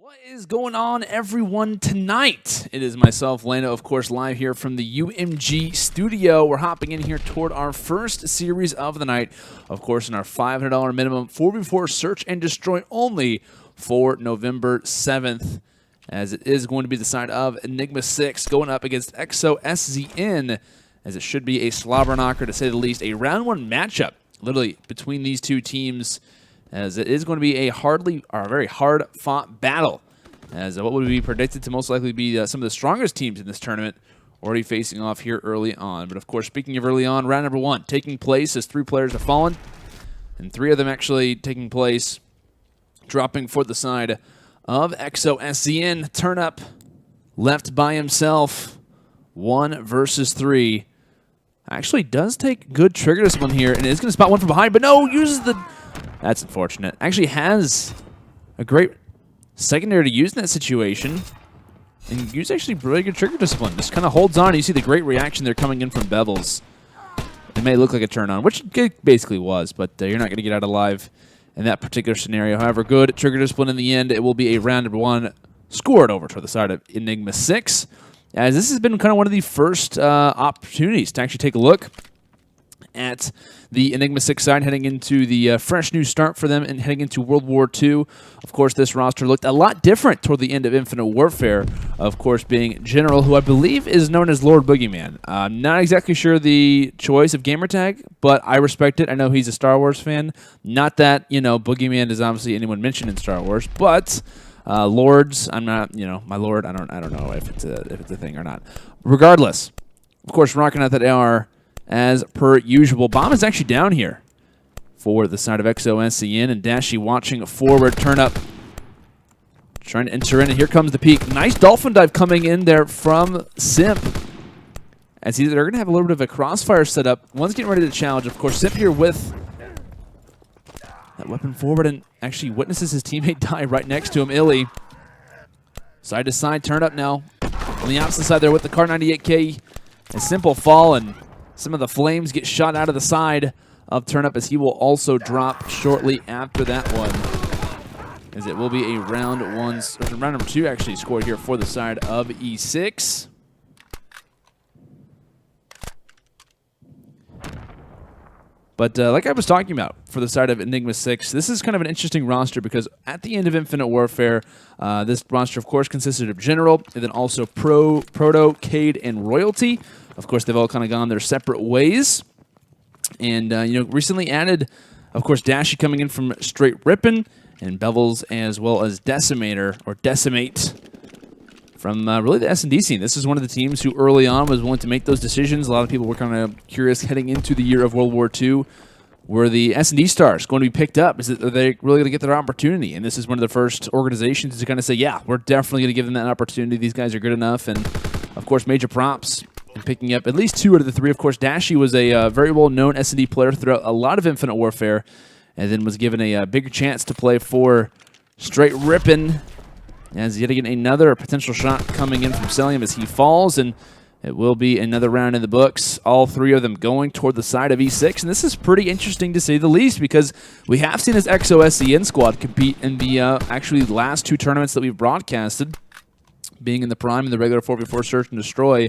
What is going on, everyone, tonight? It is myself, Lando, of course, live here from the UMG studio. We're hopping in here toward our first series of the night, of course, in our $500 minimum 4v4 search and destroy only for November 7th, as it is going to be the side of Enigma6 going up against XOSZN, as it should be a slobber knocker, to say the least, a round one matchup, literally, between these two teams, as it is going to be a very hard-fought battle, as what would be predicted to most likely be some of the strongest teams in this tournament already facing off here early on. But of course, speaking of early on, round number one taking place as 3 players have fallen, and 3 of them actually taking place, dropping for the side of XOSZN. Turnup left by himself, 1 versus 3. Actually does take good trigger discipline here, and is going to spot one from behind, but no, uses the... That's unfortunate. Actually has a great secondary to use in that situation. And use actually really good trigger discipline. Just kind of holds on. You see the great reaction there coming in from Bevils. It may look like a turn on, which it basically was, but you're not going to get out alive in that particular scenario. However, good trigger discipline in the end. It will be a round number 1 scored over to the side of Enigma6. As this has been kind of one of the first opportunities to actually take a look at the Enigma6 side, heading into the fresh new start for them and heading into World War II. Of course, this roster looked a lot different toward the end of Infinite Warfare, of course, being General, who I believe is known as Lord Boogeyman. I'm not exactly sure the choice of gamertag, but I respect it. I know he's a Star Wars fan. Not that, you know, Boogeyman is obviously anyone mentioned in Star Wars, but Lords, I'm not, you know, my Lord, I don't know if it's a thing or not. Regardless, of course, rocking out that AR as per usual. Bomb is actually down here for the side of XOSZN, and Dashy watching forward. Turnup trying to enter in, and here comes the peek. Nice dolphin dive coming in there from Simp, as they're going to have a little bit of a crossfire setup. One's getting ready to challenge. Of course, Simp here with that weapon forward, and actually witnesses his teammate die right next to him. iLLey side to side. Turnup now on the opposite side there with the Car 98K. A simple fall, and some of the flames get shot out of the side of Turnup, as he will also drop shortly after that one, as it will be a round number 2 actually scored here for the side of E6. But like I was talking about for the side of Enigma6, this is kind of an interesting roster because at the end of Infinite Warfare, this roster, of course, consisted of General and then also Proto, Cade, and Royalty. Of course, they've all kind of gone their separate ways. And, you know, recently added, of course, Dashy coming in from Straight Rippin', and Bevils as well as Decimate from really the S&D scene. This is one of the teams who early on was willing to make those decisions. A lot of people were kind of curious heading into the year of World War II. Were the S&D stars going to be picked up? Are they really going to get their opportunity? And this is one of the first organizations to kind of say, yeah, we're definitely going to give them that opportunity. These guys are good enough. And, of course, major props in picking up at least 2 out of the 3. Of course, Dashy was a very well-known S&D player throughout a lot of Infinite Warfare, and then was given a bigger chance to play for Straight Rippin', as yet again another potential shot coming in from Cellium as he falls, and it will be another round in the books. All 3 of them going toward the side of E6, and this is pretty interesting to say the least, because we have seen this XOSZN squad compete in the actually last 2 tournaments that we've broadcasted, being in the Prime and the regular 4v4 Search and Destroy.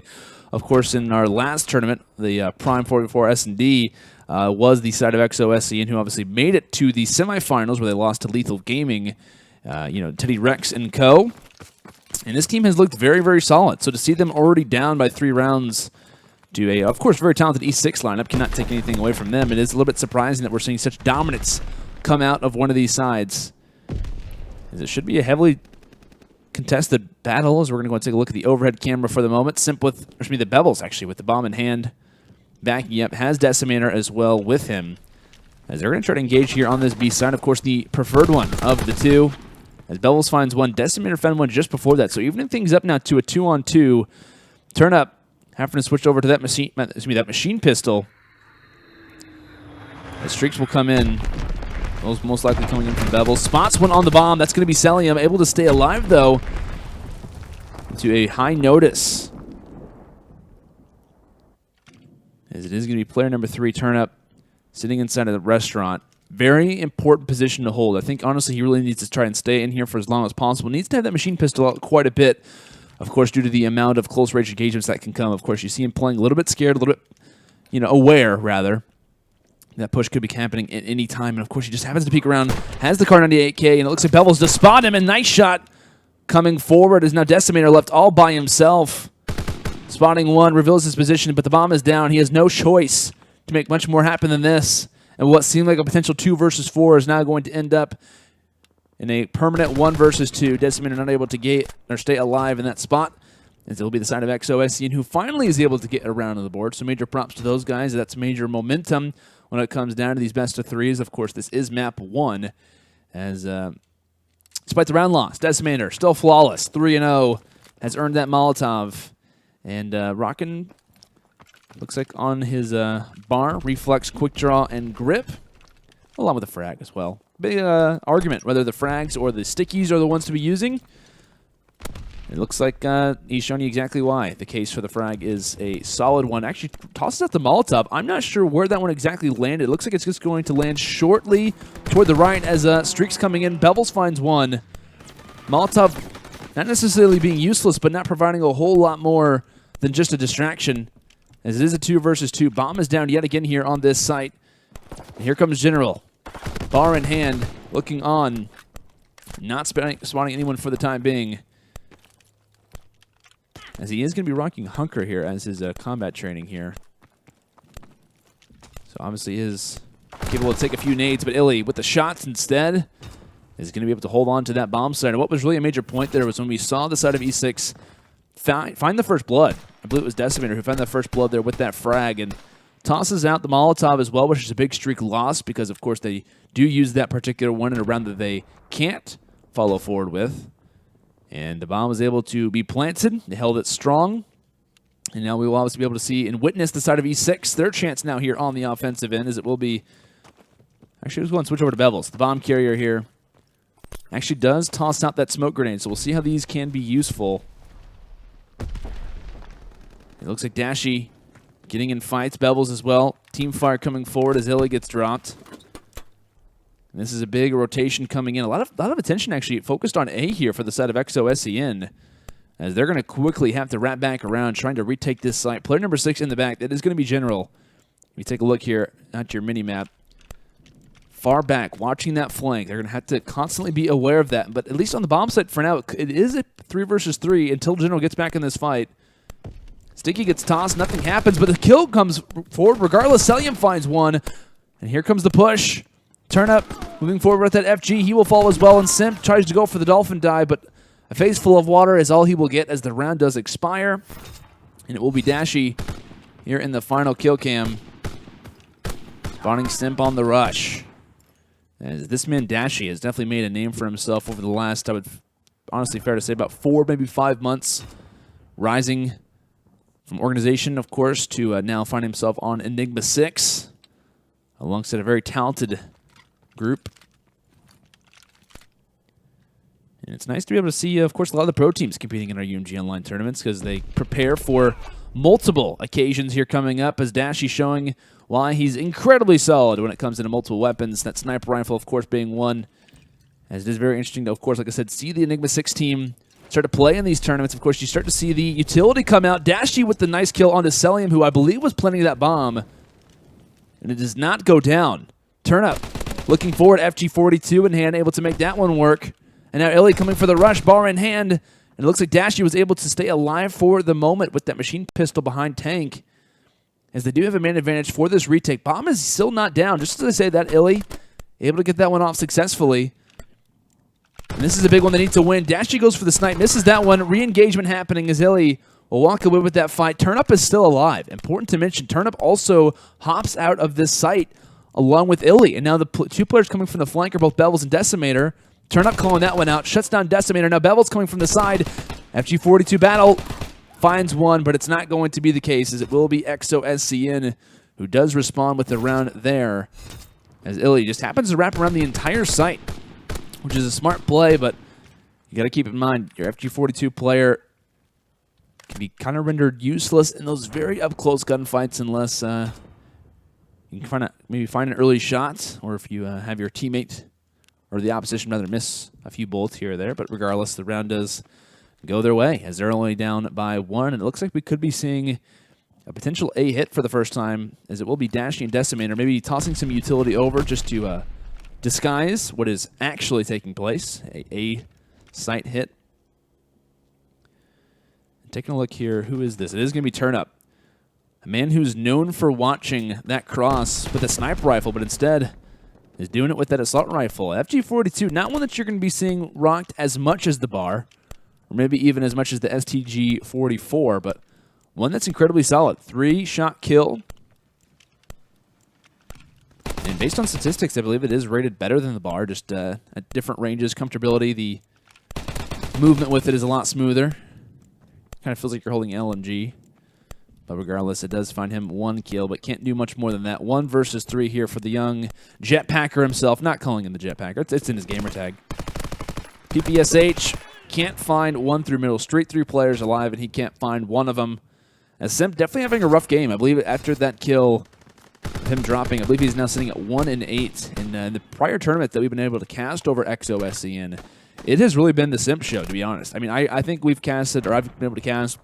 Of course, in our last tournament, the Prime 4v4 S&D was the side of XOSZN, who obviously made it to the semifinals where they lost to Lethal Gaming, you know, Teddy Rex and co. And this team has looked very, very solid. So to see them already down by 3 rounds to a, of course, very talented E6 lineup, cannot take anything away from them. It is a little bit surprising that we're seeing such dominance come out of one of these sides, as it should be a heavily contested battle. As we're going to go and take a look at the overhead camera for the moment. Simp with, or the Bevils actually, with the bomb in hand, backing up, has Decimator as well with him, as they're going to try to engage here on this B side. Of course, the preferred one of the 2. As Bevils finds one, Decimator found one just before that. So evening things up now to a 2-on-2. Turnup having to switch over to that machine pistol. The streaks will come in. Those most likely coming in from Bevils. Spots one on the bomb. That's going to be Cellium. Able to stay alive, though, to a high notice, as it is going to be player number 3, Turnup, sitting inside of the restaurant. Very important position to hold. I think, honestly, he really needs to try and stay in here for as long as possible. Needs to have that machine pistol out quite a bit, of course, due to the amount of close-range engagements that can come. Of course, you see him playing a little bit scared, a little bit, aware, rather. That push could be happening at any time. And, of course, he just happens to peek around, has the car 98K, and it looks like Bevils just spot him. And nice shot coming forward is now Decimator left all by himself. Spotting one, reveals his position, but the bomb is down. He has no choice to make much more happen than this. And what seemed like a potential 2 versus 4 is now going to end up in a permanent 1 versus 2. Decimator not able to get or stay alive in that spot, as it will be the side of XOSZN, who finally is able to get around on the board. So major props to those guys. That's major momentum when it comes down to these best of 3s. Of course, this is map 1. As despite the round loss, Decimator still flawless, 3-0, has earned that Molotov. And rocking, looks like on his bar, reflex, quick draw, and grip, along with the frag as well. Big argument whether the frags or the stickies are the ones to be using. It looks like he's showing you exactly why. The case for the frag is a solid one. Actually, tosses out the Molotov. I'm not sure where that one exactly landed. It looks like it's just going to land shortly toward the right as Streak's coming in. Bevils finds one. Molotov not necessarily being useless, but not providing a whole lot more than just a distraction, as it is a 2 versus 2. Bomb is down yet again here on this site. And here comes General, bar in hand, looking on, not spotting anyone for the time being, as he is going to be rocking Hunker here as his combat training here. So obviously is capable to take a few nades, but iLLey with the shots instead is going to be able to hold on to that bomb site. And what was really a major point there was when we saw the side of E6 find the first blood. I believe it was Decimator who found the first blood there with that frag and tosses out the Molotov as well, which is a big streak loss because, of course, they do use that particular one in a round that they can't follow forward with. And the bomb was able to be planted. They held it strong. And now we will obviously be able to see and witness the side of E6, their chance now here on the offensive end, as it will be... Actually, let's go and switch over to Bevils. The bomb carrier here actually does toss out that smoke grenade, so we'll see how these can be useful. It looks like Dashy getting in fights, Bevils as well. Team fire coming forward as iLLey gets dropped. And this is a big rotation coming in. A lot of attention actually focused on A here for the side of XOSZN, as they're going to quickly have to wrap back around trying to retake this site. Player number 6 in the back, that is going to be General. If you take a look here at your mini-map, far back, watching that flank. They're going to have to constantly be aware of that. But at least on the bomb site for now, it is a 3 versus 3 until General gets back in this fight. Sticky gets tossed, nothing happens, but the kill comes forward regardless. Cellium finds one, and here comes the push. Turnup moving forward with that FG. He will fall as well, and Simp tries to go for the dolphin dive, but a face full of water is all he will get as the round does expire. And it will be Dashy here in the final kill cam, spawning Simp on the rush. As this man Dashy has definitely made a name for himself over the last, I would honestly fair to say, about 4, maybe 5 months, rising from organization, of course, to now find himself on Enigma6, alongside a very talented group. And it's nice to be able to see, of course, a lot of the pro teams competing in our UMG Online tournaments because they prepare for multiple occasions here coming up, as Dashy showing why he's incredibly solid when it comes into multiple weapons. That sniper rifle, of course, being one. As it is very interesting to, of course, like I said, see the Enigma6 team start to play in these tournaments. Of course, you start to see the utility come out. Dashy with the nice kill onto Cellium, who I believe was planting that bomb. And it does not go down. Turnup looking forward, FG42 in hand, able to make that one work. And now iLLey coming for the rush, bar in hand. And it looks like Dashy was able to stay alive for the moment with that machine pistol behind tank, as they do have a man advantage for this retake. Bomb is still not down. Just as I say that, iLLey able to get that one off successfully. And this is a big one they need to win. Dashy goes for the snipe, misses that one. Re-engagement happening as iLLey will walk away with that fight. Turnup is still alive. Important to mention, Turnup also hops out of this site along with iLLey. And now the 2 players coming from the flank are both Bevils and Decimator. Turnup calling that one out, shuts down Decimator. Now Bevils coming from the side. FG42 battle finds one, but it's not going to be the case, as it will be XOSZN who does respond with the round there, as iLLey just happens to wrap around the entire site, which is a smart play, but you got to keep in mind your FG42 player can be kind of rendered useless in those very up-close gunfights unless you You can maybe find an early shot, or if you have your teammate or the opposition rather miss a few bullets here or there. But regardless, the round does go their way as they're only down by 1. And it looks like we could be seeing a potential A hit for the first time, as it will be Dashy and Decimate, or maybe tossing some utility over just to disguise what is actually taking place. A site hit. Taking a look here, who is this? It is going to be Turnup. A man who's known for watching that cross with a sniper rifle, but instead is doing it with that assault rifle. FG42, not one that you're going to be seeing rocked as much as the bar, or maybe even as much as the STG44, but one that's incredibly solid. 3-shot kill. And based on statistics, I believe it is rated better than the bar, just at different ranges. Comfortability, the movement with it is a lot smoother. Kind of feels like you're holding LMG. But regardless, it does find him 1 kill, but can't do much more than that. 1 versus 3 here for the young Jetpacker himself. Not calling him the Jetpacker. It's in his gamer tag. PPSH can't find 1 through middle. Straight 3 players alive, and he can't find one of them. As Simp definitely having a rough game. I believe after that kill, him dropping, I believe he's now sitting at 1-8. In the prior tournament that we've been able to cast over XOSZN, it has really been the Simp show, to be honest. I mean, I think we've casted, or I've been able to cast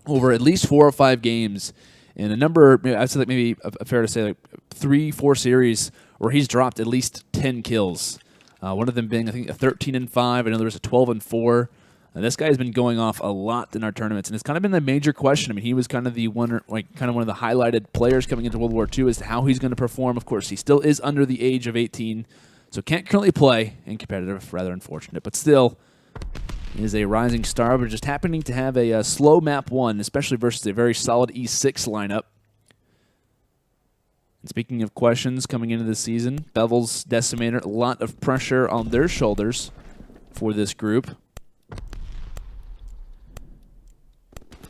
over at least 4 or 5 games in a number, I'd say like maybe fair to say like 3-4 series where he's dropped at least 10 kills. One of them being, I think, a 13-5. Another was a 12-4. This guy has been going off a lot in our tournaments, and it's kind of been the major question. I mean, he was kind of the one, like kind of one of the highlighted players coming into World War II as to how he's going to perform. Of course, he still is under the age of 18, so can't currently play in competitive. Rather unfortunate, but still is a rising star. But just happening to have a slow map 1, especially versus a very solid E6 lineup. And speaking of questions coming into the season, Bevils, Decimator, a lot of pressure on their shoulders for this group.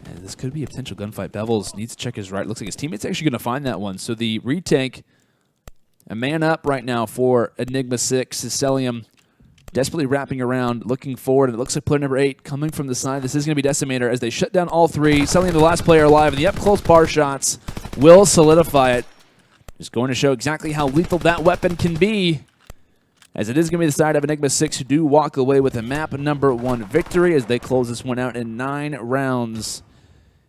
And this could be a potential gunfight. Bevils needs to check his right. Looks like his teammate's actually going to find that one. So the retake, a man up right now for Enigma6 Cellium. Desperately wrapping around, looking forward, and it looks like player number 8 coming from the side. This is going to be Decimator as they shut down all 3. Cellium, the last player alive, and the up-close bar shots will solidify it. Just going to show exactly how lethal that weapon can be, as it is going to be the side of Enigma6 who do walk away with a map number 1 victory as they close this one out in 9 rounds.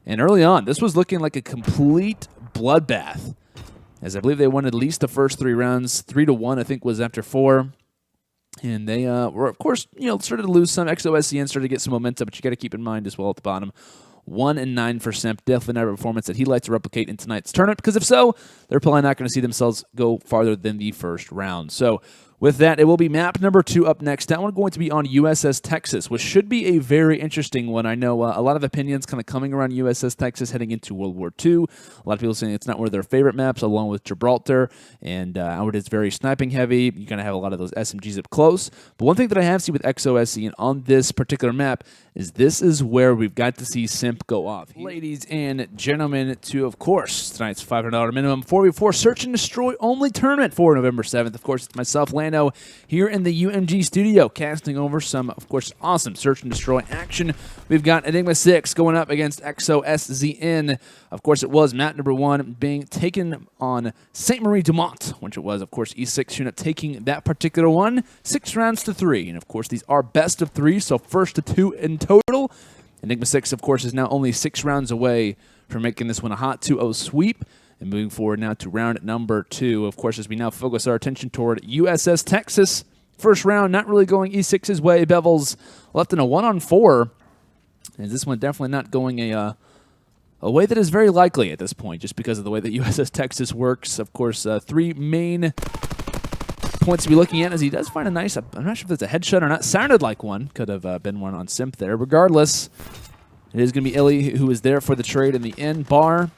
And early on, this was looking like a complete bloodbath, as I believe they won at least the first 3 rounds. 3-1, I think, was after 4. And they were, of course, started to lose some. XOSZN started to get some momentum, but you got to keep in mind as well at the bottom. 1-9 for Simp. Definitely not a performance that he'd like to replicate in tonight's tournament, because if so, they're probably not going to see themselves go farther than the first round. So with that, it will be map number 2 up next. That one going to be on USS Texas, which should be a very interesting one. I know a lot of opinions kind of coming around USS Texas heading into World War II. A lot of people saying it's not one of their favorite maps, along with Gibraltar, and it's very sniping heavy. You're going to have a lot of those SMGs up close. But one thing that I have seen with XOSZN on this particular map is this is where we've got to see Simp go off. Ladies and gentlemen, to, of course, tonight's $500 minimum 4v4 Search and Destroy only tournament for November 7th. Of course, it's myself, Lando, here in the UMG studio, casting over some, of course, awesome Search and Destroy action. We've got Enigma6 going up against XOSZN. Of course, it was map number 1 being taken on St. Marie du Mont, which it was, of course, E6 unit taking that particular one, 6 rounds to 3. And, of course, these are best of 3, so first to 2 in total. Enigma6, of course, is now only 6 rounds away from making this one a hot 2-0 sweep. And moving forward now to round number 2, of course, as we now focus our attention toward USS Texas. First round, not really going E6's way. Bevils left in a 1-on-4. And this one definitely not going a way that is very likely at this point, just because of the way that USS Texas works. Of course, 3 main points to be looking at as he does find a nice, I'm not sure if it's a headshot or not. Sounded like one. Could have been one on Simp there. Regardless, it is going to be iLLey who is there for the trade in the end bar.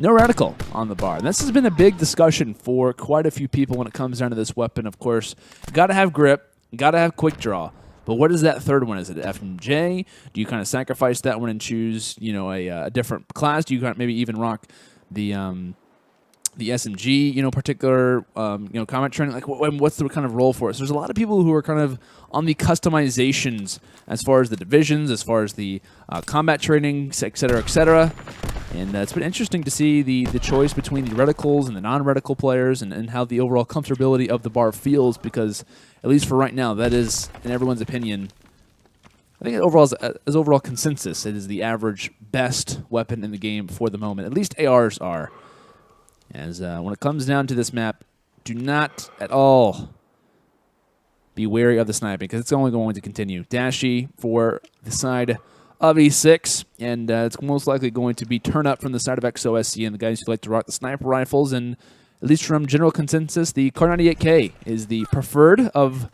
No reticle on the bar. And this has been a big discussion for quite a few people when it comes down to this weapon. Of course, got to have grip, got to have quick draw. But what is that third one? Is it F and J? Do you kind of sacrifice that one and choose, a different class? Do you kind of maybe even rock the SMG, particular, combat training? Like, what's the kind of role for us? There's a lot of people who are kind of on the customizations as far as the divisions, as far as the combat training, et cetera, et cetera. And it's been interesting to see the choice between the reticles and the non-reticle players and how the overall comfortability of the bar feels, because at least for right now, that is, in everyone's opinion, I think overall as overall consensus, it is the average best weapon in the game for the moment. At least ARs are. As when it comes down to this map, do not at all be wary of the sniping, because it's only going to continue. Dashy for the side of E6, and it's most likely going to be Turnup from the side of XOSZN, the guys who like to rock the sniper rifles, and at least from general consensus, the Kar 98K is the preferred of,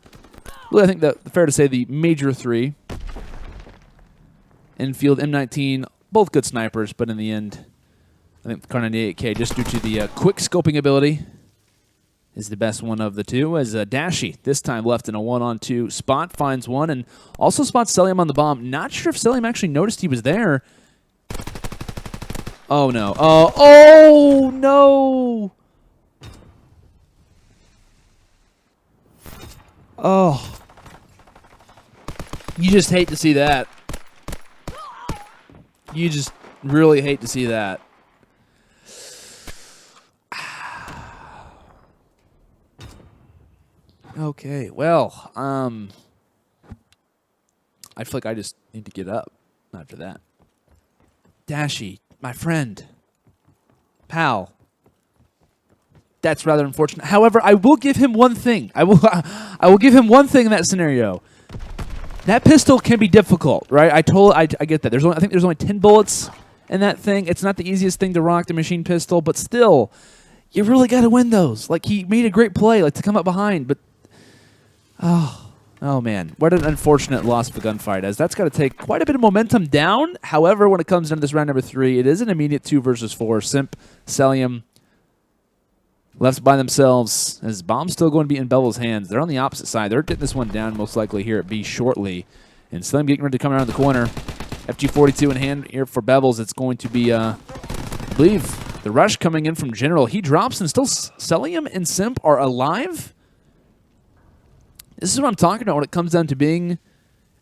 well, I think that fair to say, the major three. Infield, M19, both good snipers, but in the end, I think the Kar 98K, just due to the quick scoping ability, is the best one of the two, as Dashy, this time left in a 1-on-2 spot, finds one, and also spots Cellium on the bomb. Not sure if Cellium actually noticed he was there. Oh, no. Oh, no! Oh. You just hate to see that. You just really hate to see that. Okay, well, I feel like I just need to get up after that. Dashy, my friend, pal. That's rather unfortunate. However, I will give him one thing. I will give him one thing in that scenario. That pistol can be difficult, right? I get that. I think there's only 10 bullets in that thing. It's not the easiest thing to rock, the machine pistol, but still, you really got to win those. Like, he made a great play, like, to come up behind, but oh man, what an unfortunate loss of the gunfight, as that's got to take quite a bit of momentum down. However, when it comes down to this round number 3, it is an immediate 2 versus 4. Simp, Cellium, left by themselves, as bomb's still going to be in Bevils' hands. They're on the opposite side. They're getting this one down most likely here at B shortly. And Cellium getting ready to come around the corner. FG42 in hand here for Bevils. It's going to be, I believe, the rush coming in from General. He drops, and still Cellium and Simp are alive. This is what I'm talking about when it comes down to being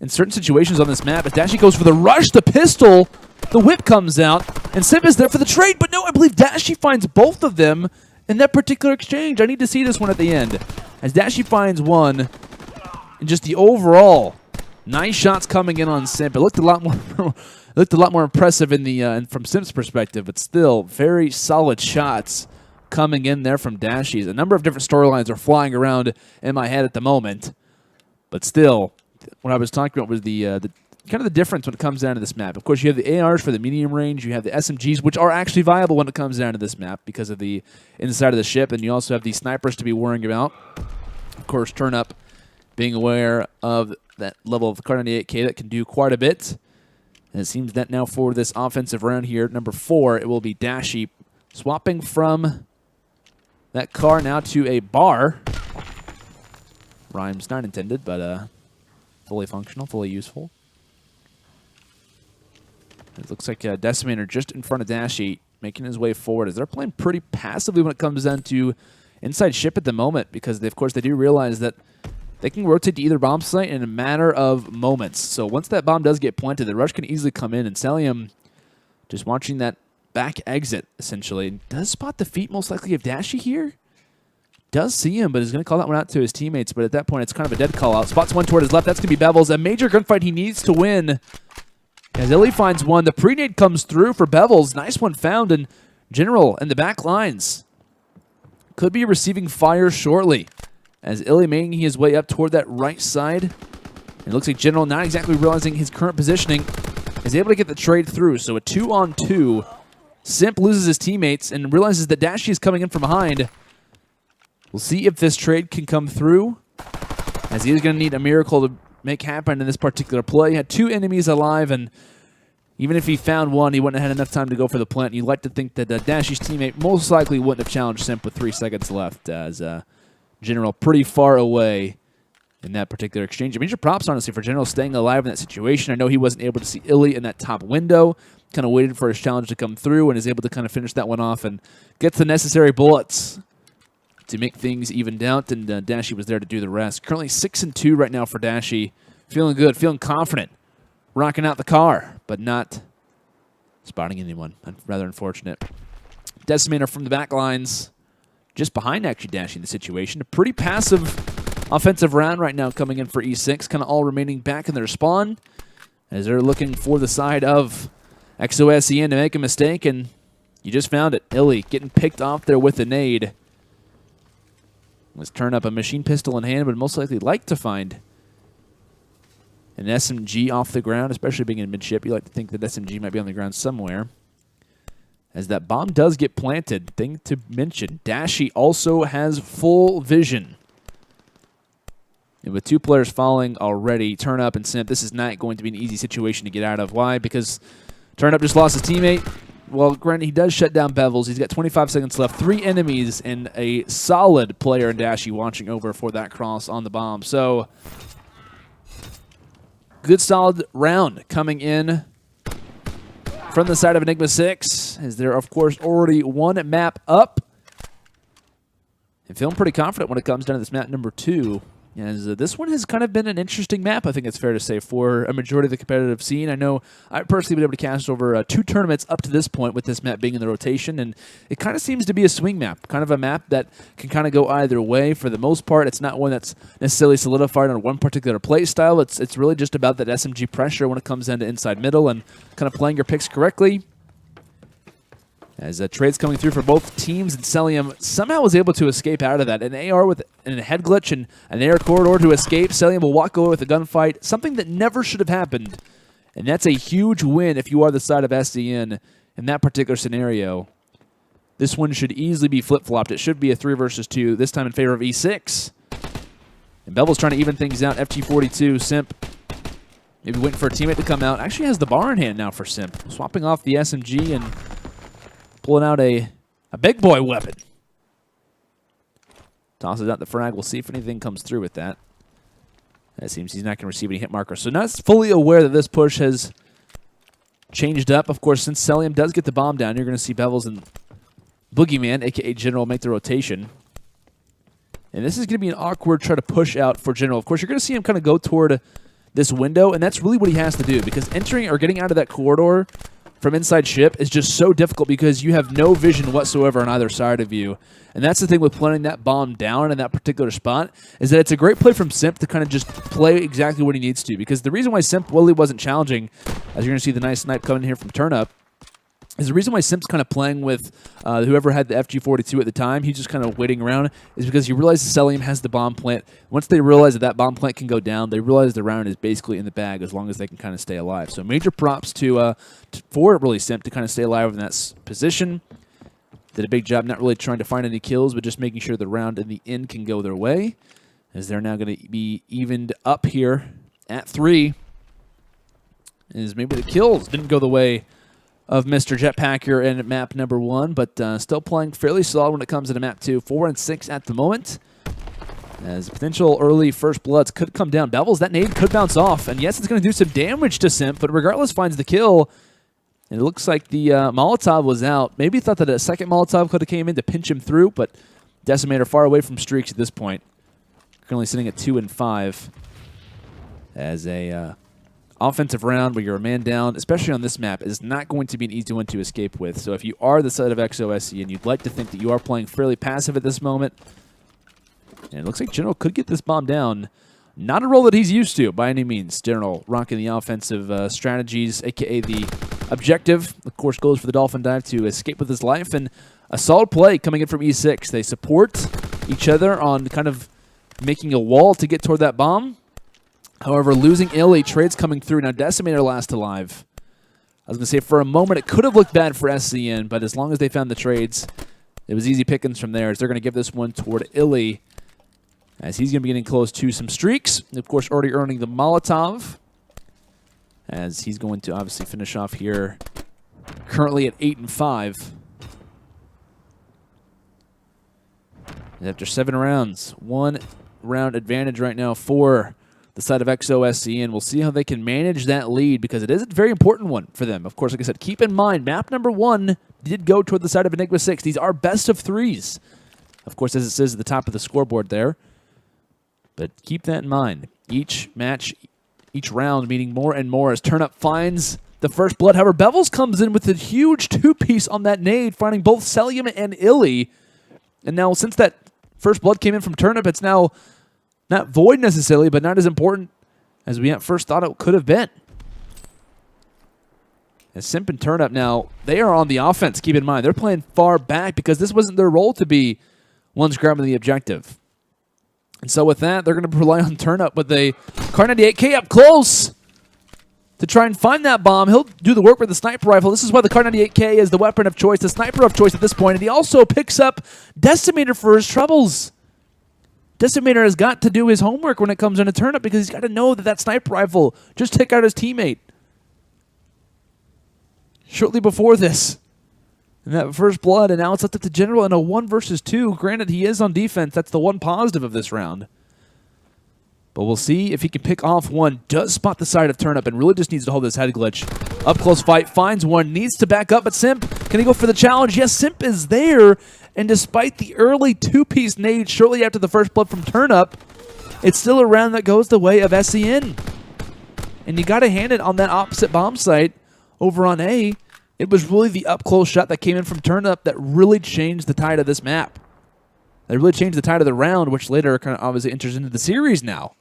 in certain situations on this map. As Dashy goes for the rush, the pistol, the whip comes out, and Simp is there for the trade. But no, I believe Dashy finds both of them in that particular exchange. I need to see this one at the end. As Dashy finds one, and just the overall nice shots coming in on Simp. It looked a lot more impressive in the from Simp's perspective, but still very solid shots coming in there from Dashy. A number of different storylines are flying around in my head at the moment, but still, what I was talking about was the kind of the difference when it comes down to this map. Of course, you have the ARs for the medium range, you have the SMGs, which are actually viable when it comes down to this map because of the inside of the ship, and you also have the snipers to be worrying about. Of course, Turnup being aware of that level of Kar 98K that can do quite a bit. And it seems that now for this offensive round here, number 4, it will be Dashy swapping from that car now to a bar. Rhymes not intended, but fully functional, fully useful. It looks like Decimate are just in front of Dashy, making his way forward, as they're playing pretty passively when it comes down to inside ship at the moment, because they, of course they do realize that they can rotate to either bomb site in a matter of moments. So once that bomb does get planted, the rush can easily come in, and Cellium just watching that back exit, essentially. Does spot the feet most likely of Dashy here. Does see him, but is going to call that one out to his teammates. But at that point, it's kind of a dead call out. Spots one toward his left. That's going to be Bevils. A major gunfight he needs to win. As iLLey finds one. The pre-nade comes through for Bevils. Nice one found. And General in the back lines could be receiving fire shortly. As iLLey making his way up toward that right side. It looks like General, not exactly realizing his current positioning, is able to get the trade through. So a 2-on-2. Simp loses his teammates and realizes that Dashy is coming in from behind. We'll see if this trade can come through, as he is going to need a miracle to make happen in this particular play. He had 2 enemies alive, and even if he found one, he wouldn't have had enough time to go for the plant. You'd like to think that Dashy's teammate most likely wouldn't have challenged Simp with 3 seconds left, as General pretty far away in that particular exchange. Major props, honestly, for General staying alive in that situation. I know he wasn't able to see iLLey in that top window. Kind of waited for his challenge to come through and is able to kind of finish that one off and get the necessary bullets to make things evened out, and Dashy was there to do the rest. Currently 6-2 right now for Dashy. Feeling good, feeling confident, rocking out the car, but not spotting anyone. Rather unfortunate. Decimator from the back lines. Just behind, actually, Dashy in the situation. A pretty passive offensive round right now coming in for E6. Kind of all remaining back in their spawn as they're looking for the side of XOSZN to make a mistake, and you just found it. iLLey getting picked off there with a nade. Let's turn up a machine pistol in hand, but most likely like to find an SMG off the ground, especially being in midship. You like to think that SMG might be on the ground somewhere. As that bomb does get planted, thing to mention, Dashy also has full vision. And with 2 players falling already, Turnup and Simp, this is not going to be an easy situation to get out of. Why? Because Turnup just lost his teammate. Well, granted, he does shut down Bevils. He's got 25 seconds left, 3 enemies, and a solid player in Dashy watching over for that cross on the bomb. So, good solid round coming in from the side of Enigma6, as they're, of course, already 1 map up. And feeling pretty confident when it comes down to this map number 2. As this one has kind of been an interesting map, I think it's fair to say, for a majority of the competitive scene. I know I've personally been able to cast over 2 tournaments up to this point with this map being in the rotation, and it kind of seems to be a swing map, kind of a map that can kind of go either way. For the most part, it's not one that's necessarily solidified on one particular play style. It's really just about that SMG pressure when it comes down to inside middle and kind of playing your picks correctly. As trades coming through for both teams, and Cellium somehow was able to escape out of that. An AR with a head glitch and an air corridor to escape. Cellium will walk away with a gunfight, something that never should have happened. And that's a huge win if you are the side of SCN in that particular scenario. This one should easily be flip-flopped. It should be a 3 versus 2, this time in favor of E6. And Bevils trying to even things out. FG42, Simp, maybe waiting for a teammate to come out. Actually has the bar in hand now for Simp. Swapping off the SMG and pulling out a big boy weapon. Tosses out the frag. We'll see if anything comes through with that. It seems he's not going to receive any hit markers. So not fully aware that this push has changed up. Of course, since Cellium does get the bomb down, you're going to see Bevils and Boogeyman, a.k.a. General, make the rotation. And this is going to be an awkward try to push out for General. Of course, you're going to see him kind of go toward this window, and that's really what he has to do, because entering or getting out of that corridor from inside ship is just so difficult because you have no vision whatsoever on either side of you. And that's the thing with planting that bomb down in that particular spot, is that it's a great play from Simp to kind of just play exactly what he needs to. Because the reason why Simp really wasn't challenging, as you're going to see the nice snipe coming here from Turnup, is the reason why Simp's kind of playing with whoever had the FG42 at the time. He's just kind of waiting around, is because he realizes Cellium has the bomb plant. Once they realize that that bomb plant can go down, they realize the round is basically in the bag as long as they can kind of stay alive. So major props for really Simp to kind of stay alive in that position. Did a big job not really trying to find any kills, but just making sure the round in the end can go their way, as they're now going to be evened up here at 3. As maybe the kills didn't go the way of Mr. Jetpacker in map number 1, but still playing fairly solid when it comes into map 2. 4 and 6 at the moment, as potential early first bloods could come down. Bevils, that nade could bounce off, and yes, it's going to do some damage to Simp, but regardless finds the kill. And it looks like the Molotov was out. Maybe thought that a second Molotov could have came in to pinch him through, but Decimator far away from streaks at this point. Currently sitting at 2 and 5 as a offensive round where you're a man down, especially on this map, is not going to be an easy one to escape with. So if you are the side of XOSZN and you'd like to think that you are playing fairly passive at this moment, and it looks like General could get this bomb down. Not a role that he's used to by any means. General rocking the offensive strategies, a.k.a. the objective. Of course, goes for the Dolphin Dive to escape with his life, and a solid play coming in from E6. They support each other on kind of making a wall to get toward that bomb. However, losing iLLey, trades coming through. Now, Decimator last alive. I was going to say, for a moment, it could have looked bad for SCN, but as long as they found the trades, it was easy pickings from there, as they're going to give this one toward iLLey, as he's going to be getting close to some streaks. Of course, already earning the Molotov, as he's going to obviously finish off here, currently at 8 and 5. And after 7 rounds, 1 round advantage right now for the side of XOSZN. We'll see how they can manage that lead, because it is a very important one for them. Of course, like I said, keep in mind, map number 1 did go toward the side of Enigma6. These are best of 3s. Of course, as it says at the top of the scoreboard there. But keep that in mind. Each match, each round meaning more and more as Turnup finds the first blood. However, Bevils comes in with a huge two-piece on that nade, finding both Cellium and iLLey. And now, since that first blood came in from Turnup, it's now not void necessarily, but not as important as we at first thought it could have been. As Simp and Turnup now, they are on the offense, keep in mind. They're playing far back because this wasn't their role to be ones grabbing the objective. And so with that, they're going to rely on Turnup with a Kar 98K up close to try and find that bomb. He'll do the work with the sniper rifle. This is why the Kar 98K is the weapon of choice, the sniper of choice at this point. And he also picks up Decimator for his troubles. Decimator has got to do his homework when it comes into Turnup because he's got to know that that sniper rifle just took out his teammate. Shortly before this, and that first blood, and now it's left up to General in a 1 versus 2. Granted, he is on defense. That's the one positive of this round. But we'll see if he can pick off one. Does spot the side of Turnup and really just needs to hold his head glitch. Up close fight, finds one, needs to back up, but Simp, can he go for the challenge? Yes, Simp is there, and despite the early two-piece nade shortly after the first blood from Turnup, it's still a round that goes the way of SCN. And you got to hand it on that opposite bomb site over on A. It was really the up-close shot that came in from Turnup that really changed the tide of this map. That really changed the tide of the round, which later kind of obviously enters into the series now.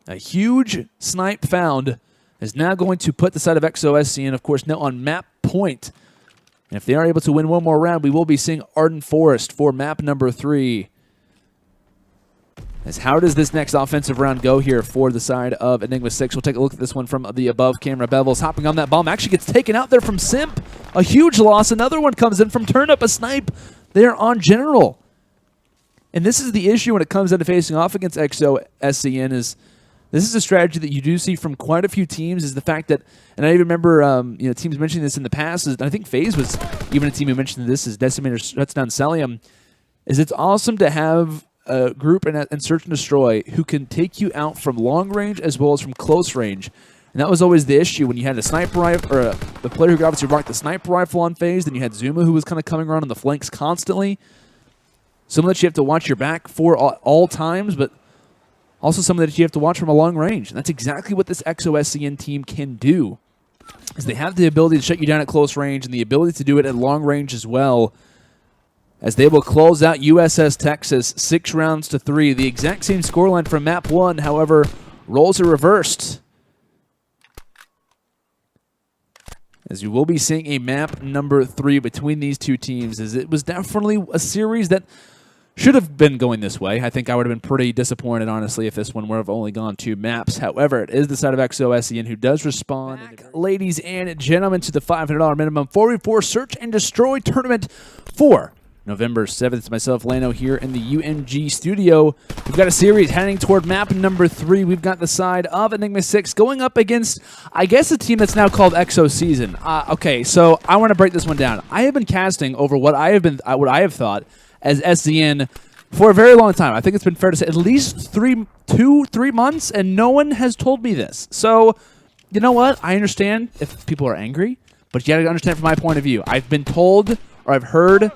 A huge snipe found is now going to put the side of XOSZN, of course, now on map point. And if they are able to win one more round, we will be seeing Arden Forest for map number 3. As how does this next offensive round go here for the side of Enigma6? We'll take a look at this one from the above camera. Bevils hopping on that bomb. Actually gets taken out there from Simp. A huge loss. Another one comes in from Turnup. A snipe there on General. And this is the issue when it comes down to facing off against XOSZN is this is a strategy that you do see from quite a few teams is the fact that, and I even remember teams mentioning this in the past, is, I think FaZe was even a team who mentioned this, is Decimator shuts down Cellium, is it's awesome to have a group and Search and Destroy who can take you out from long range as well as from close range. And that was always the issue when you had a sniper rifle, or the player who could obviously rock the sniper rifle on FaZe, then you had Zuma who was kind of coming around on the flanks constantly. Someone that you have to watch your back for all times, but also someone that you have to watch from a long range. And that's exactly what this XOSZN team can do, is they have the ability to shut you down at close range and the ability to do it at long range as well, as they will close out USS Texas 6 rounds to 3. The exact same scoreline from map 1, however, roles are reversed, as you will be seeing a map number 3 between these two teams, as it was definitely a series that should have been going this way. I think I would have been pretty disappointed, honestly, if this one would have only gone 2 maps. However, it is the side of XOSZN who does respond. Ladies and gentlemen, to the $500 minimum 4v4 Search and Destroy tournament for November 7th. Myself, Lano, here in the UMG studio. We've got a series heading toward map number 3. We've got the side of Enigma6 going up against, I guess, a team that's now called XOSZN. Okay, so I want to break this one down. I have been casting over what I have thought as SZN for a very long time. I think it's been fair to say at least 3 months, and no one has told me this. So, you know what? I understand if people are angry, but you got to understand from my point of view. I've been told, or I've heard,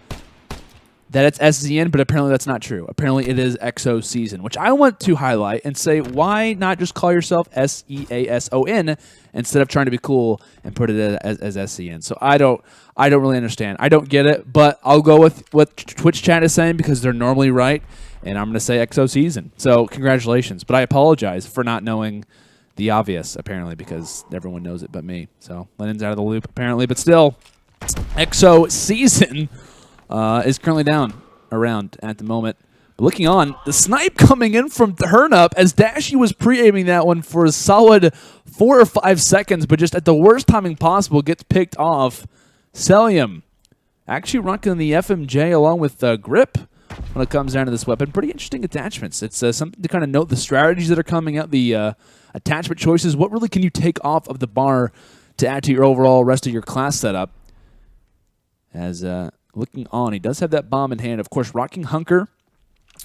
that it's SZN, but apparently that's not true. Apparently it is XOSZN, which I want to highlight and say, why not just call yourself SEASON instead of trying to be cool and put it as SZN? So I don't really understand. I don't get it, but I'll go with what Twitch chat is saying because they're normally right, and I'm going to say XOSZN. So congratulations, but I apologize for not knowing the obvious, apparently, because everyone knows it but me. So Lennon's out of the loop, apparently, but still, XOSZN is currently down around at the moment. But looking on, the snipe coming in from Turnup as Dashy was pre-aiming that one for a solid 4 or 5 seconds, but just at the worst timing possible gets picked off. Cellium actually rocking the FMJ along with Grip when it comes down to this weapon. Pretty interesting attachments. It's something to kind of note the strategies that are coming out, the attachment choices. What really can you take off of the bar to add to your overall rest of your class setup? As looking on, he does have that bomb in hand. Of course, rocking Hunker,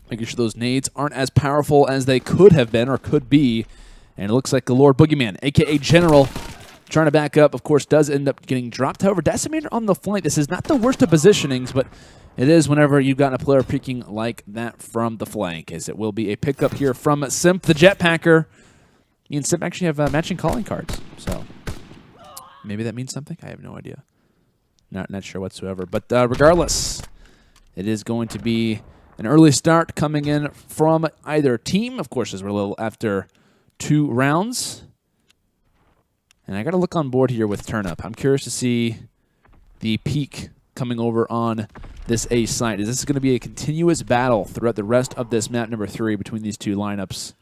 making sure those nades aren't as powerful as they could have been or could be. And it looks like the Lord Boogeyman, a.k.a. General, trying to back up, of course, does end up getting dropped. However, Decimator on the flank. This is not the worst of positionings, but it is whenever you've got a player peeking like that from the flank, as it will be a pickup here from Simp, the Jetpacker. Me and Simp actually have matching calling cards, so maybe that means something. I have no idea. Not sure whatsoever. But regardless, it is going to be an early start coming in from either team. Of course, as we're a little after 2 rounds. And I got to look on board here with Turnup. I'm curious to see the peak coming over on this A site. Is this going to be a continuous battle throughout the rest of this map number 3 between these 2 lineups?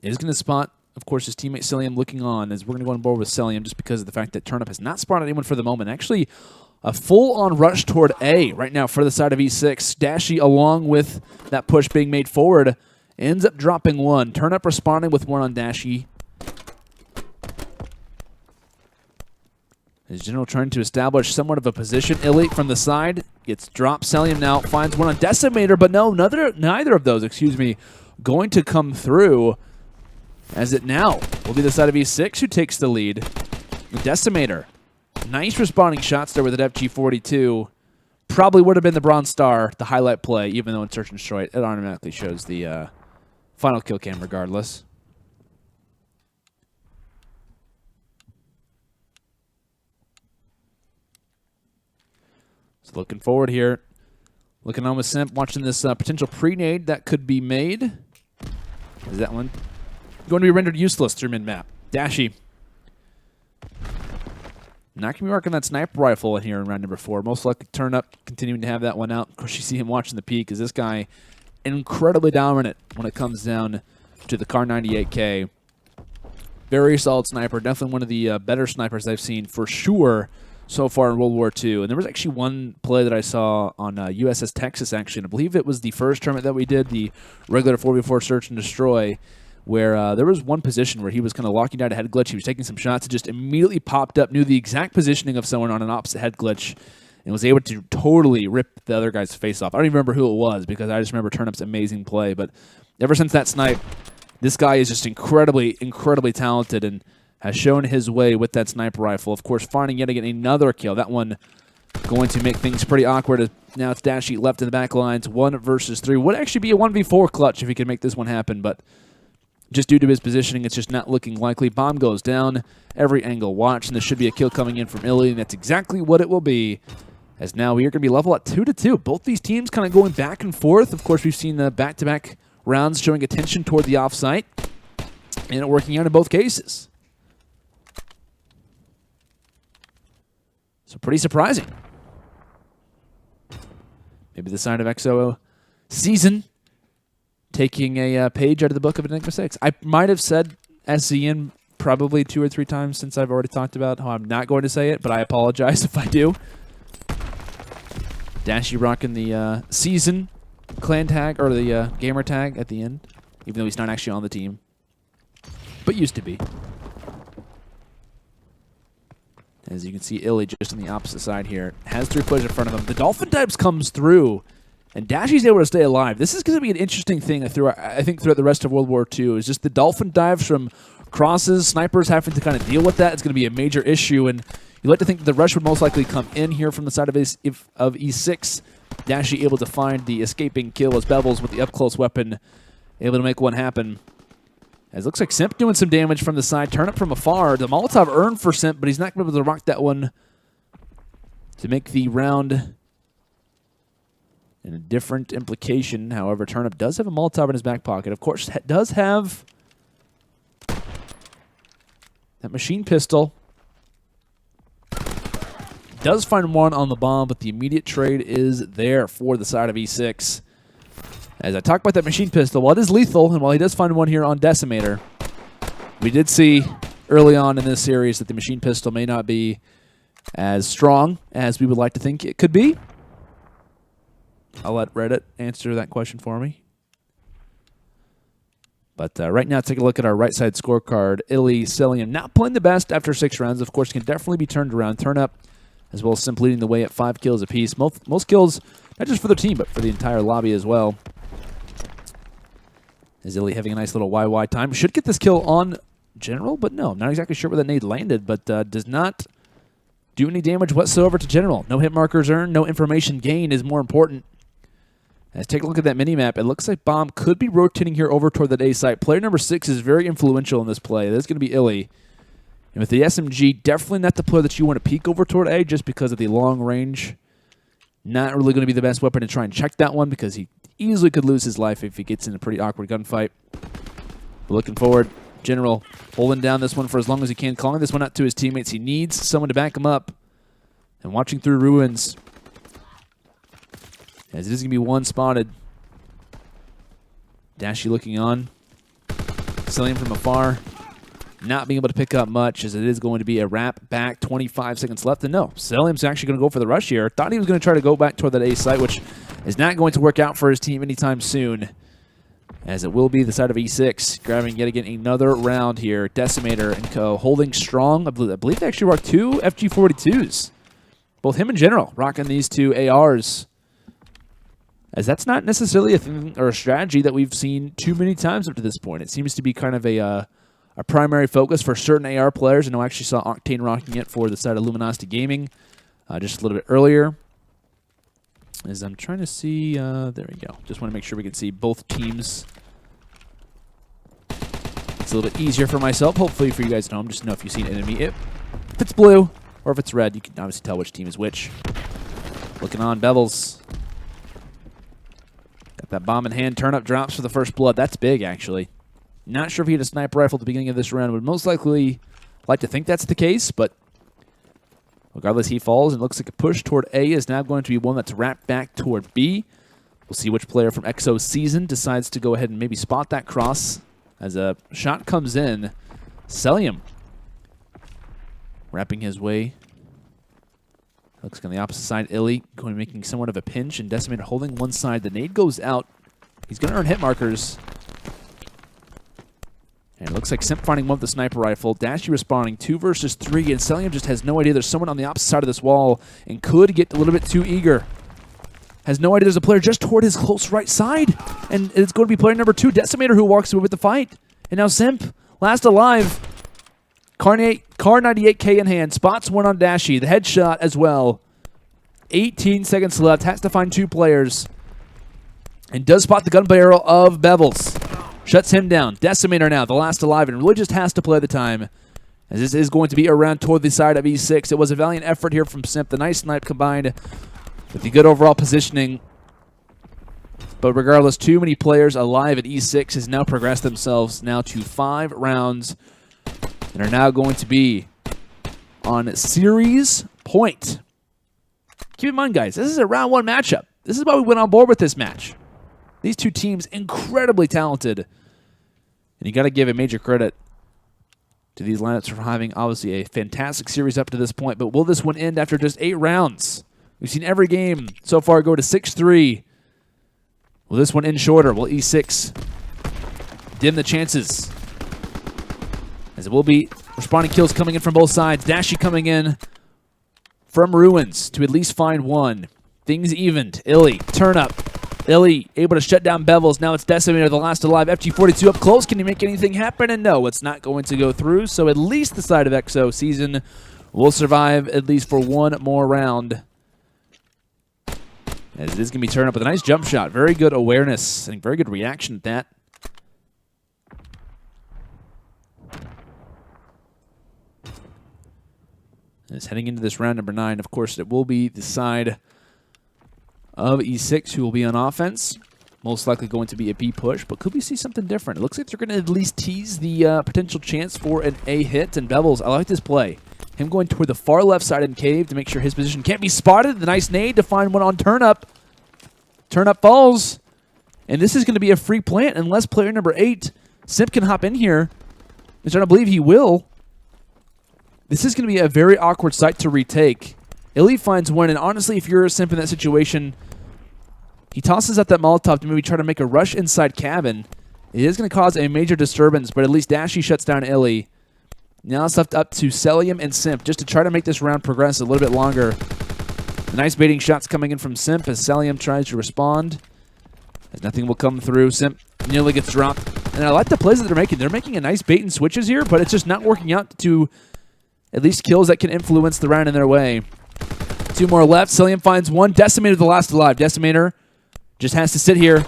It is going to spot, of course, his teammate Cellium looking on, as we're going to go on board with Cellium just because of the fact that Turnup has not spotted anyone for the moment. Actually, a full-on rush toward A right now for the side of E6. Dashy, along with that push being made forward, ends up dropping 1. Turnup responding with 1 on Dashy. As General trying to establish somewhat of a position. iLLey from the side gets dropped. Cellium now finds 1 on Decimator, but no, neither of those, going to come through. As it now will be the side of E6 who takes the lead. Decimator. Nice responding shots there with an FG42. Probably would have been the Bronze Star, the highlight play, even though in Search and Destroy it automatically shows the final kill cam regardless. So looking forward here. Looking on with Simp, watching this potential pre-nade that could be made. Is that one going to be rendered useless through mid-map? Dashy. Not going to be working that sniper rifle in here in round number 4. Most likely Turnup continuing to have that one out. Of course, you see him watching the peak. Is this guy incredibly dominant when it comes down to the Kar 98K. Very solid sniper. Definitely one of the better snipers I've seen for sure so far in World War II. And there was actually one play that I saw on USS Texas, actually, and I believe it was the first tournament that we did, the regular 4v4 Search and Destroy, where there was one position where he was kind of locking down a head glitch. He was taking some shots. It just immediately popped up, knew the exact positioning of someone on an opposite head glitch, and was able to totally rip the other guy's face off. I don't even remember who it was because I just remember Turnup's amazing play. But ever since that snipe, this guy is just incredibly, incredibly talented and has shown his way with that sniper rifle. Of course, finding yet again another kill. That one going to make things pretty awkward. Now it's Dashy left in the back lines, 1 versus 3. Would actually be a 1v4 clutch if he could make this one happen, but just due to his positioning, it's just not looking likely. Bomb goes down, every angle watched, and there should be a kill coming in from iLLey, and that's exactly what it will be. As now we are going to be level at 2-2. Both these teams kind of going back and forth. Of course, we've seen the back-to-back rounds showing attention toward the offsite, and it working out in both cases. So pretty surprising. Maybe the side of XOSZN taking a page out of the book of Enigma6. I might have said SZN probably 2 or 3 times since I've already talked about how I'm not going to say it, but I apologize if I do. Dashy rocking the season clan tag, or the gamer tag at the end, even though he's not actually on the team, but used to be. As you can see, iLLey just on the opposite side here. Has 3 players in front of him. The Dolphin Dives comes through, and Dashy's able to stay alive. This is going to be an interesting thing, I think, throughout the rest of World War II, is just the Dolphin Dives from crosses, snipers having to kind of deal with that. It's going to be a major issue, and you'd like to think that the rush would most likely come in here from the side of E6. Dashy able to find the escaping kill as Bevils with the up-close weapon able to make one happen. As it looks like Simp doing some damage from the side. Turnup from afar. The Molotov earned for Simp, but he's not going to be able to rock that one to make the round in a different implication. However, Turnup does have a Molotov in his back pocket. Of course, does have that machine pistol. Does find one on the bomb, but the immediate trade is there for the side of E6. As I talk about that machine pistol, while it is lethal, and while he does find one here on Decimator, we did see early on in this series that the machine pistol may not be as strong as we would like to think it could be. I'll let Reddit answer that question for me. But right now, take a look at our right side scorecard. iLLey, Cellium, not playing the best after 6 rounds. Of course, can definitely be turned around. Turnup, as well as Simp leading the way at 5 kills apiece. Most kills, not just for their team, but for the entire lobby as well. Is iLLey having a nice little YY time. Should get this kill on General, but no. I'm not exactly sure where that nade landed, but does not do any damage whatsoever to General. No hit markers earned, no information gained is more important. Let's take a look at that mini-map. It looks like Bomb could be rotating here over toward that A site. Player number 6 is very influential in this play. That's going to be iLLey. And with the SMG, definitely not the player that you want to peek over toward A just because of the long range. Not really going to be the best weapon to try and check that one because he easily could lose his life if he gets in a pretty awkward gunfight. But looking forward, General holding down this one for as long as he can, calling this one out to his teammates. He needs someone to back him up. And watching through ruins, as it is going to be one spotted. Dashy looking on. Cellium from afar. Not being able to pick up much, as it is going to be a wrap back. 25 seconds left. And no, Cellium's actually going to go for the rush here. Thought he was going to try to go back toward that A site, which is not going to work out for his team anytime soon, as it will be the side of E6, grabbing yet again another round here. Decimator and co. holding strong. I believe they actually rocked 2 FG42s. Both him and General rocking these 2 ARs. As that's not necessarily a thing or a strategy that we've seen too many times up to this point. It seems to be kind of a primary focus for certain AR players. And I actually saw Octane rocking it for the side of Luminosity Gaming just a little bit earlier. As I'm trying to see, there we go. Just want to make sure we can see both teams. It's a little bit easier for myself, hopefully for you guys at home, just to know if you see an enemy. If it's blue or if it's red, you can obviously tell which team is which. Looking on, Bevils. Got that bomb in hand. Turnup drops for the first blood. That's big, actually. Not sure if he had a sniper rifle at the beginning of this round. Would most likely like to think that's the case, but regardless, he falls, and it looks like a push toward A is now going to be one that's wrapped back toward B. We'll see which player from XOSZN decides to go ahead and maybe spot that cross. As a shot comes in, Cellium wrapping his way. Looks like on the opposite side, iLLey going to making somewhat of a pinch, and Decimate holding one side. The nade goes out. He's going to earn hit markers. And it looks like Simp finding one with the sniper rifle. Dashy responding 2 versus 3, and Cellium just has no idea there's someone on the opposite side of this wall and could get a little bit too eager. Has no idea there's a player just toward his close right side. And it's going to be player number 2, Decimator, who walks away with the fight. And now Simp, last alive. Car 98K in hand, spots one on Dashy. The headshot as well. 18 seconds left, has to find 2 players. And does spot the gun barrel of Bevils. Shuts him down. Decimator now, the last alive, and really just has to play the time, as this is going to be around toward the side of E6. It was a valiant effort here from Simp. The nice snipe combined with the good overall positioning. But regardless, too many players alive at E6 has now progressed themselves now to 5 rounds and are now going to be on series point. Keep in mind, guys, this is a round 1 matchup. This is why we went on board with this match. These 2 teams, incredibly talented. And you got to give a major credit to these lineups for having, obviously, a fantastic series up to this point. But will this one end after just 8 rounds? We've seen every game so far go to 6-3. Will this one end shorter? Will E6 dim the chances? As it will be responding kills coming in from both sides. Dashy coming in from ruins to at least find 1. Things evened. iLLey, Turnup. iLLey able to shut down Bevils. Now it's Decimator, the last alive. FG42 up close. Can he make anything happen? And no, it's not going to go through. So at least the side of XOSZN will survive at least for 1 more round. As it is going to be Turnup with a nice jump shot. Very good awareness and very good reaction at that. As heading into this round number 9, of course, it will be the side of E6 who will be on offense. Most likely going to be a B push, but could we see something different? It looks like they're going to at least tease the potential chance for an A hit. And Bevils, I like this play. Him going toward the far left side in cave to make sure his position can't be spotted. The nice nade to find one on Turnup. Turnup falls. And this is going to be a free plant unless player number 8, Simp, can hop in here. Which I don't believe he will. This is going to be a very awkward site to retake. iLLey finds one, and honestly, if you're a Simp in that situation, he tosses out that Molotov to maybe try to make a rush inside cabin. It is going to cause a major disturbance, but at least Dashy shuts down iLLey. Now it's left up to Cellium and Simp just to try to make this round progress a little bit longer. The nice baiting shots coming in from Simp as Cellium tries to respond. As nothing will come through, Simp nearly gets dropped. And I like the plays that they're making. They're making a nice bait and switches here, but it's just not working out to at least kills that can influence the round in their way. 2 more left. Cellium finds one. Decimator, the last alive. Decimator Just has to sit here.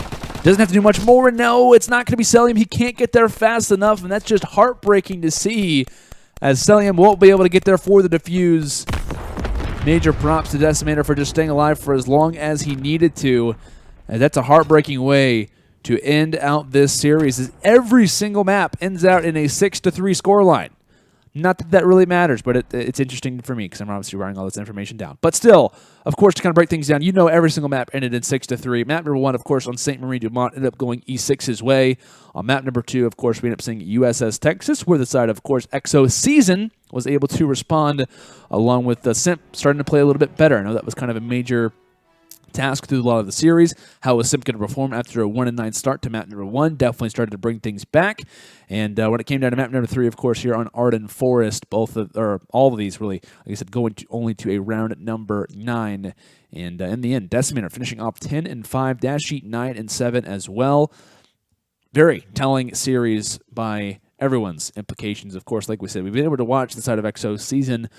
Doesn't have to do much more. No, it's not going to be Cellium. He can't get there fast enough, and that's just heartbreaking to see, as Cellium won't be able to get there for the defuse. Major props to Decimator for just staying alive for as long as he needed to. And that's a heartbreaking way to end out this series, as every single map ends out in a 6-3 scoreline. Not that that really matters, but it's interesting for me because I'm obviously writing all this information down. But still, of course, to kind of break things down, you know every single map ended in 6-3. Map number 1, of course, on St. Marie Dumont ended up going E6 his way. On map number 2, of course, we ended up seeing USS Texas, where the side of course, XOSZN was able to respond, along with the Simp starting to play a little bit better. I know that was kind of a major task through a lot of the series. How was Simp going to perform after a 1-9 start to map number 1? Definitely started to bring things back. And when it came down to map number 3, of course, here on Arden Forest, all of these really, like I said, going only to a round number 9. And in the end, Decimator finishing off 10-5, Dashy 9-7 as well. Very telling series by everyone's implications. Of course, like we said, we've been able to watch the side of XOSZN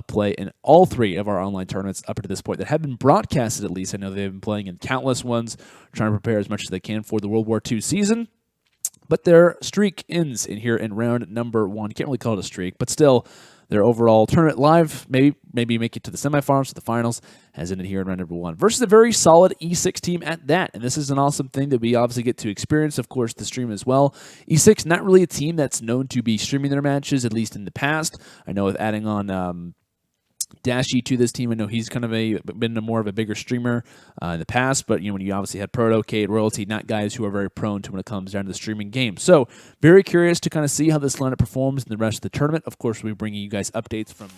play in all 3 of our online tournaments up to this point that have been broadcasted, at least. I know they've been playing in countless ones, trying to prepare as much as they can for the World War II season. But their streak ends in here in round number 1. You can't really call it a streak, but still, their overall tournament live, maybe make it to the semifinals, to the finals, has ended here in round number 1 versus a very solid E6 team at that. And this is an awesome thing that we obviously get to experience, of course, the stream as well. E6, not really a team that's known to be streaming their matches, at least in the past. I know with adding on Dashy to this team, I know he's kind of been more of a bigger streamer in the past, but when you obviously had Proto, Cade, Royalty, not guys who are very prone to when it comes down to the streaming game. So very curious to kind of see how this lineup performs in the rest of the tournament. Of course, we'll be bringing you guys updates from